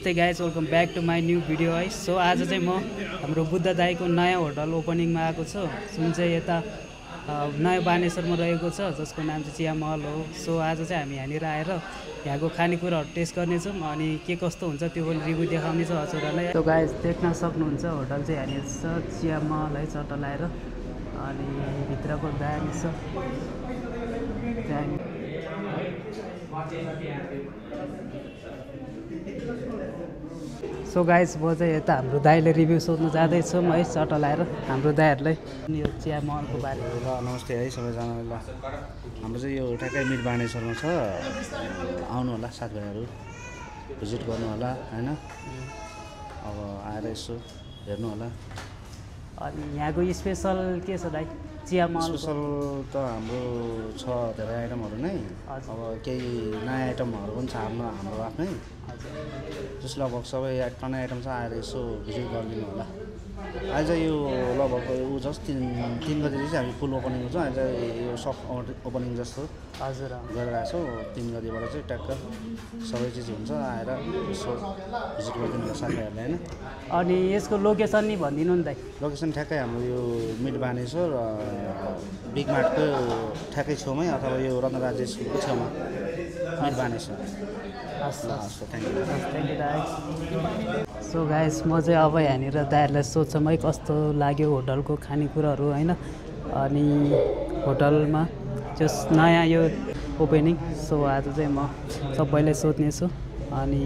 नमस्ते guys, welcome back to my new video है। So आज चाहिँ म हाम्रो बुद्ध दाईको नयाँ होटल ओपनिङमा आएको छु, जुन चाहिँ यता नयाँ बानेश्वरमा रहेको छ, जसको नाम चाहिँ चिया महल हो। सो आज चाहिँ हामी यहाँनिर आएर यहाँको खानेकुराहरू टेस्ट गर्नेछौँ अनि के कस्तो हुन्छ त्यो पनि रिभ्यू देखाउनेछ हजुरहरूलाई। सो गाइज देख्न सक्नुहुन्छ होटल चाहिँ यहाँनिर छ चिया महल है, चट्ट लाएर अनि भित्रको दामी छ। सो गाइज म चाहिँ यता हाम्रो दाईले रिभ्यू सोध्नु जाँदैछौँ है, चट्ट लाएर हाम्रो दाईहरूलाई यो चिया महलको बारेमा। नमस्ते है सबैजनालाई। हाम्रो चाहिँ यो ठ्याक्कै मिट बानेश्वरमा छ, आउनु होला साथीभाइहरू, भिजिट गर्नु होला हैन। अब आएर यसो हेर्नु होला। अनि यहाँको स्पेसल के छ दाई? चिया महल स्पेसल त हाम्रो छ धेरै आइटमहरू नै। अब केही नयाँ आइटमहरू पनि छ हाम्रो आफ्नै, जसले लगभग सबै नयाँ आइटम छ, आएर यसो भिजिट गरिदिनु होला। अहिले चाहिँ यो लगभग ऊ जस्ट तिन गतिदेखि चाहिँ हामी फुल ओपनिङ गर्छौँ। अहिले चाहिँ यो सफ्ट ओपनिङ जस्तो हजुर गरिरहेको छौँ। 3 गतिबाट चाहिँ ट्याक्क सबै चिज हुन्छ, आएर यसो भिजिट गरिदिनु होला साथीभाइहरूले होइन। अनि यसको लोकेसन नि भनिदिनु नि दाइ। लोकेसन ठ्याक्कै हाम्रो यो मिड बानेश्वर बिग मार्टको ठ्याक्कै छेउमै, अथवा यो रत्न राज्य स्कुलको छेउमा मिड बानेश्वर। सो गाइस म चाहिँ अब यहाँनिर दाइहरूलाई सोध्छौँ है कस्तो लाग्यो होटलको खानेकुराहरू होइन, अनि होटलमा जस नयाँ यो ओपनिङ। सो आज चाहिँ म सबैलाई सोध्नेछु अनि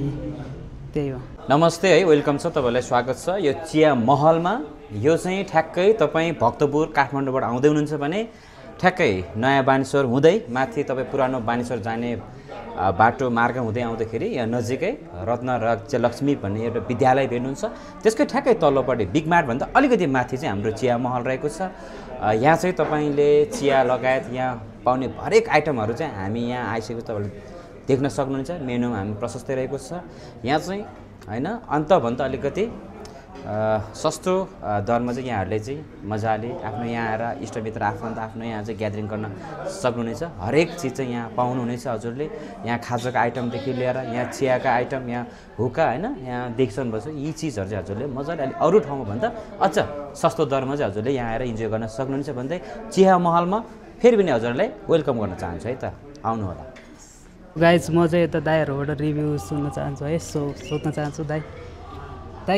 त्यही हो। नमस्ते है, वेलकम छ, तपाईँलाई स्वागत छ यो चिया महलमा। यो चाहिँ ठ्याक्कै तपाईँ भक्तपुर काठमाडौँबाट आउँदै हुनुहुन्छ भने ठ्याक्कै नयाँ बानेश्वर हुँदै माथि तपाईँ पुरानो बानेश्वर जाने बाटो मार्ग हुँदै आउँदाखेरि यहाँ नजिकै रत्न राज्य लक्ष्मी भन्ने एउटा विद्यालय भेट्नुहुन्छ। त्यसकै ठ्याक्कै तल्लोपट्टि बिग मार्टभन्दा अलिकति माथि चाहिँ हाम्रो चिया महल रहेको छ। यहाँ चाहिँ तपाईँले चिया लगायत यहाँ पाउने हरेक आइटमहरू चाहिँ हामी यहाँ आइसकेको तपाईँले देख्न सक्नुहुन्छ। मेनुमा हामी प्रशस्तै रहेको छ। यहाँ चाहिँ होइन अन्तभन्दा अलिकति सस्तो दरमा चाहिँ यहाँहरूले चाहिँ मजाले आफ्नो यहाँ आएर इष्टमित्र आफन्त आफ्नो यहाँ चाहिँ ग्यादरिङ गर्न सक्नुहुनेछ। हरेक चिज चाहिँ यहाँ पाउनुहुनेछ हजुरले। यहाँ खाजाको आइटमदेखि लिएर यहाँ चियाका आइटम, यहाँ हुक्का होइन, यहाँ देखिसक्नुभएको छ। यी चिजहरू चाहिँ हजुरले मजाले अलिक अरू ठाउँमा भन्दा अझ सस्तो दरमा चाहिँ हजुरले यहाँ आएर इन्जोय गर्न सक्नुहुनेछ भन्दै चिया महलमा फेरि पनि हजुरलाई वेलकम गर्न चाहन्छु है त, आउनु होला। गाइज म चाहिँ यता दाईहरूबाट रिभ्यू सुन्न चाहन्छु है। सोध्न चाहन्छु दाई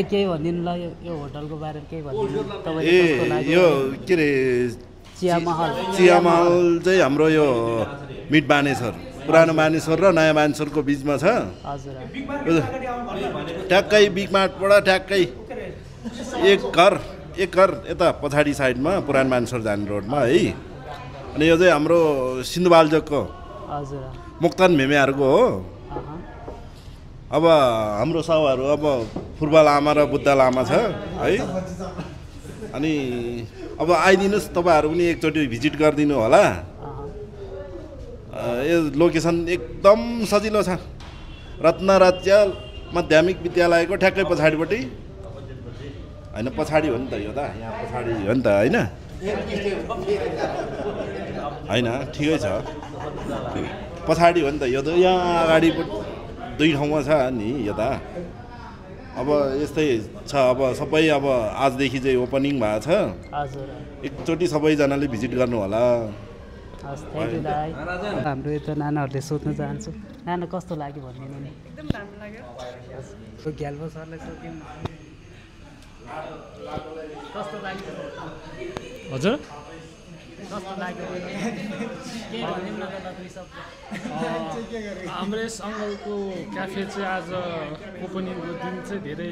केही भनिदिनु ल यो होटलको बारेमा केही भनिदिनु तपाईँले। यो के अरे चिया महल चाहिँ हाम्रो यो मिड बानेश्वर, पुरानो बानेश्वर र नयाँ बानेश्वरको बिचमा छ। हजुर ट्याक्कै बिग मार्टबाट ट्याक्कै एक घर यता पछाडि साइडमा पुरानो बानेश्वर जाने रोडमा है। अनि यो चाहिँ हाम्रो सिन्धुपाल्चोकको हजुर मुक्तान मेमेहरूको हो। अब हाम्रो साउहरू अब फुर्बा लामा र बुद्ध लामा छ है। अनि अब आइदिनुहोस् तपाईँहरू पनि एकचोटि भिजिट गरिदिनु होला। यो लोकेसन एकदम सजिलो छ, रत्न राज्य माध्यमिक विद्यालयको ठ्याक्कै पछाडिपट्टि होइन, पछाडि हो नि त यो त, यहाँ पछाडि हो नि त होइन, होइन ठिकै छ, पछाडि हो नि त यो त, यहाँ अगाडि 2 ठाउँमा छ नि यता। अब यस्तै छ, अब सबै अब आजदेखि चाहिँ ओपनिङ भएको छ। एकचोटि सबैजनाले भिजिट गर्नु होला। हाम्रो यता नानाहरूले सोध्न चाहन्छु, नाना कस्तो लाग्यो भनिदिनु नि। एकदम राम्रो लाग्यो। ग्याल्भो सरलाई सोध्यौँ कस्तो लाग्यो हजुर, कस्तो लाग्यो हाम्रो यस अङ्कलको क्याफे चाहिँ आज ओपनिङको दिन चाहिँ धेरै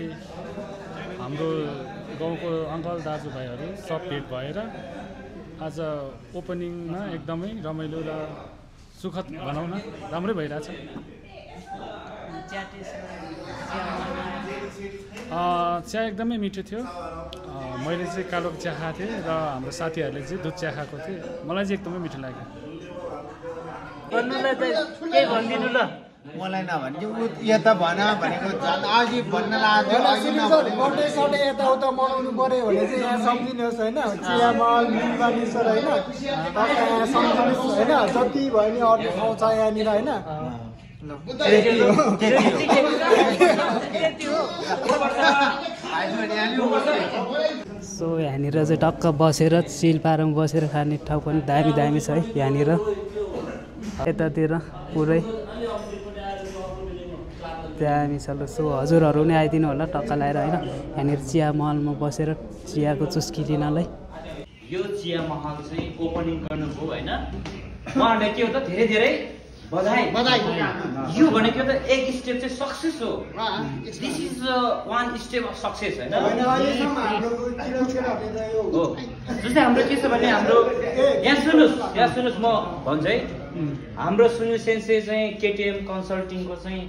हाम्रो गाउँको अङ्कल दाजुभाइहरू सब भेट भएर आज ओपनिङमा एकदमै रमाइलो र सुखद भनौँ न राम्रै भइरहेछ। चिया एकदमै मिठो थियो। मैले चाहिँ कालो चिया खाएको थिएँ र हाम्रो साथीहरूले चाहिँ दुध चिया खाएको थिएँ। मलाई चाहिँ एकदमै मिठो लाग्यो। मलाई नभने यता भन भनेको अघि भन्न लाग्यो। यताउता मनाउनु पर्यो भने चाहिँ यहाँ सम्झिनुहोस् होइन, चिया महल मिड बानेश्वर होइन, तपाईँ यहाँ सम्झिनुहोस् होइन। जति भयो नि अरू ठाउँ छ यहाँनिर होइन, सो यहाँनिर चाहिँ टक्क बसेर चिल पारमा बसेर खाने ठाउँ पनि दामी दामी छ है यहाँनिर यतातिर पुरै दामी छ ल सो हजुरहरू नै आइदिनु होला टक्क लगाएर होइन यहाँनिर चिया महलमा बसेर चियाको चुस्की लिनलाई यो चिया महल चाहिँ ओपनिङ गर्नुभयो होइन उहाँहरूले के हो त धेरै धेरै बधाई यो भनेको त एक स्टेप चाहिँ सक्सेस हो this is one step of success होइन हो जस्तै हाम्रो के छ भने हाम्रो यहाँ सुन्नुहोस् म भन्छु है हाम्रो सुनिल सेन्से चाहिँ केटिएम कन्सल्टिङको चाहिँ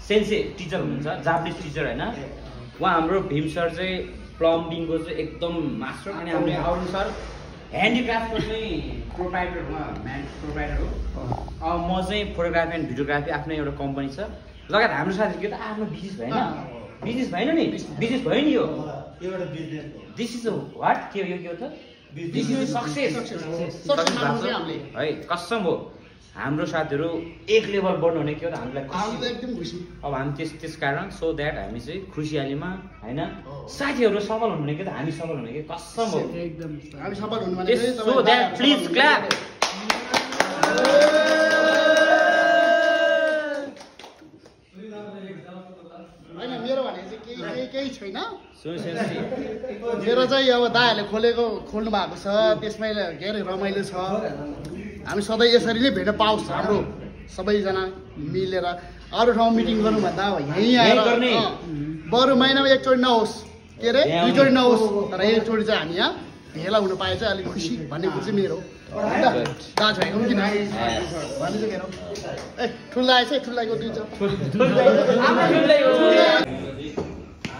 सेन्से टिचर हुनुहुन्छ जापानिज टिचर होइन उहाँ हाम्रो भीम सर चाहिँ प्लम्बिङको चाहिँ एकदम मास्टर अनि हाम्रो अरुण सर ह्यान्डिक्राफ्टको चाहिँ प्रोप्राइटर हो म चाहिँ फोटोग्राफी एन्ड भिडियोग्राफी आफ्नो एउटा कम्पनी छ लगायत हाम्रो साथी के त आफ्नो बिजनेस भएन नि बिजनेस भयो नि यो दिस इज वाट के हो यो के हो त दिस इज सक्सेस है कसम हो हाम्रो साथीहरू एक लेभल बढ्नु भने के हो त हामीलाई खुसी अब हामी त्यस कारण सो द्याट हामी चाहिँ खुसियालीमा होइन साथीहरू सफल हुनु भने के त हामी सफल हुने कि कसम हो एकदम हामी सफल हुनु भने सो द्याट प्लिज क्ल्याप हैन मेरो भने चाहिँ केही छैन मेरो चाहिँ अब दाइहरूले खोल्नु भएको छ त्यसमै के अरे रमाइलो छ हामी सधैँ यसरी नै भेट्न पाओस् हाम्रो सबैजना मिलेर अरू ठाउँ मिटिङ गर्नुभन्दा यहीँ आएर बरु महिनामा एकचोटि नहोस् के अरे दुईचोटि नहोस् तर एकचोटि चाहिँ हामी यहाँ भेला हुन पाए चाहिँ अलिक खुसी भन्ने कुरो चाहिँ मेरो दाजुभाइको किन भन्ने चाहिँ मेरो ए ठुल्दा आएछ ठुल्दाको दिन्छ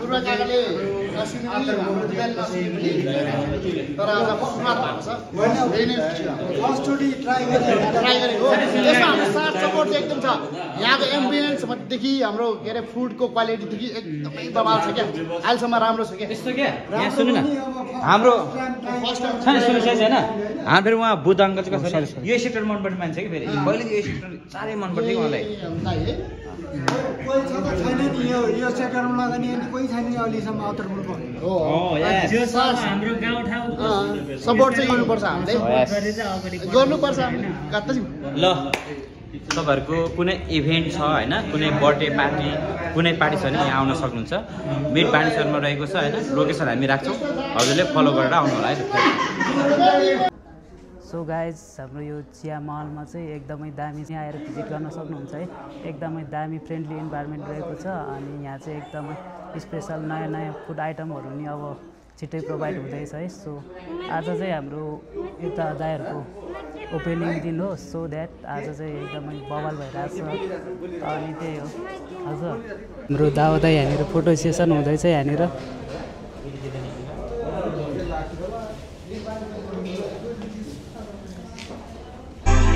पूर्व काकाले नसिने हाम्रो दिवाली नसिने पनि तर आज फर्स्टमा भएको छ यही नै फर्स्टचोटि ट्राई गरेको यसमा हाम्रो साथ सपोर्ट चाहिँ एकदम छ यहाँको एम्बियन्सदेखि हाम्रो के अरे फुडको क्वालिटीदेखि एकदमै बवाल छ क्या अहिलेसम्म राम्रो छ क्या यस्तो क्या यहाँ सुन्नु न हाम्रो सुन्नुहोस् होइन हाम्रो फेरि उहाँ बुद्ध अङ्कल चाहिँ कसरी यो सेक्टर मनपर्ने मान्छे कि फेरि पहिले यो सेक्टर साह्रै मन पर्थ्यो उहाँलाई कोही छ त छैन नि यो सेक्टरमा लगानी कोही छैन नि अहिलेसम्म अवतरणको हाम्रो गाउँठाउँ सपोर्ट चाहिँ गर्नुपर्छ हामीले गर्नुपर्छ कता ल तपाईँहरूको कुनै इभेन्ट छ होइन कुनै बर्थडे पार्टी कुनै पार्टी छ भने यहाँ आउन सक्नुहुन्छ मिट बानेश्वरमा रहेको छ होइन लोकेसन हामी राख्छौँ हजुरले फलो गरेर आउनु होला है सो गाइज हाम्रो यो चिया महलमा चाहिँ एकदमै दामी चाहिँ आएर भिजिट गर्न सक्नुहुन्छ है एकदमै दामी फ्रेन्डली इन्भाइरोमेन्ट रहेको छ अनि यहाँ चाहिँ एकदमै स्पेसल नयाँ नयाँ फुड आइटमहरू नि अब छिट्टै प्रोभाइड हुँदैछ है सो आज चाहिँ हाम्रो यता दाइहरूको ओपनिङ दिन हो सो द्याट आज चाहिँ एकदमै बवाल भइरहेको छ अनि त्यही हो हजुर हाम्रो दावा दाइ यहाँनिर फोटो सेसन हुँदैछ यहाँनिर